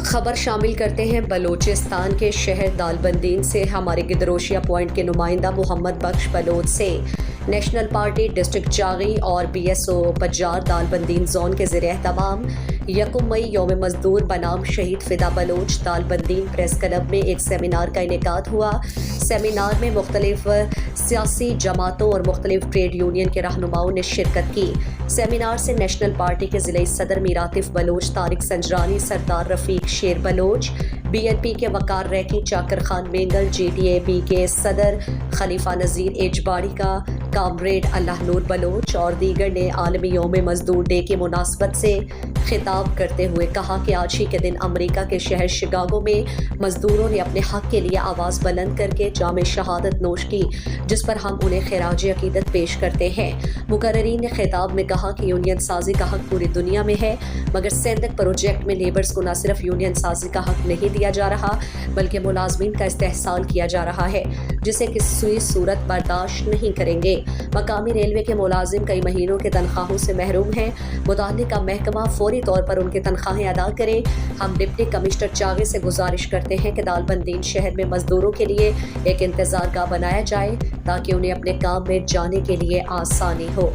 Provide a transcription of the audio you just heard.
خبر شامل کرتے ہیں بلوچستان کے شہر دالبندین سے۔ ہمارے گدروشیا پوائنٹ کے نمائندہ محمد بخش بلوچ سے نیشنل پارٹی ڈسٹرکٹ چاغی اور B S O پجار Dalbandin zone کے زیر اہتمام 1 مئی یوم مزدور بنام شہید فدا بلوچ دالبندین پریس کلب میں ایک سیمینار کا انعقاد ہوا۔ سیمینار میں مختلف سیاسی جماعتوں اور مختلف ٹریڈ یونین کے رہنماؤں نے شرکت کی۔ سیمینار سے نیشنل پارٹی کے ضلعی صدر میر عاطف بلوچ، طارق سنجرانی، سردار رفیق شیر بلوچ، بی این پی کے Waqar Reki, Chakar Khan Mengal, G T A B کے صدر خلیفہ نذیر ایجباڑی کا کامریڈ اللہ نور بلوچ اور دیگر نے عالمی یوم مزدور ڈے کی مناسبت سے خطاب کرتے ہوئے کہا کہ آج ہی کے دن امریکہ کے شہر شکاگو میں مزدوروں نے اپنے حق کے لیے آواز بلند کر کے جام شہادت نوش کی، جس پر ہم انہیں خراج عقیدت پیش کرتے ہیں۔ مقررین نے خطاب میں کہا کہ یونین سازی کا حق پوری دنیا میں ہے، مگر سندھ پروجیکٹ میں لیبرز کو نہ صرف یونین سازی کا حق نہیں دیا جا رہا بلکہ ملازمین کا استحصال کیا جا رہا ہے، جسے کسی صورت برداشت نہیں کریں گے۔ مقامی ریلوے کے ملازم کئی مہینوں کے تنخواہوں سے محروم ہیں، متعلقہ محکمہ فوری طور پر ان کی تنخواہیں ادا کرے۔ ہم ڈپٹی کمشنر چاغی سے گزارش کرتے ہیں کہ دالبندین شہر میں مزدوروں کے لیے ایک انتظار گاہ بنایا جائے تاکہ انہیں اپنے کام میں جانے کے لیے آسانی ہو۔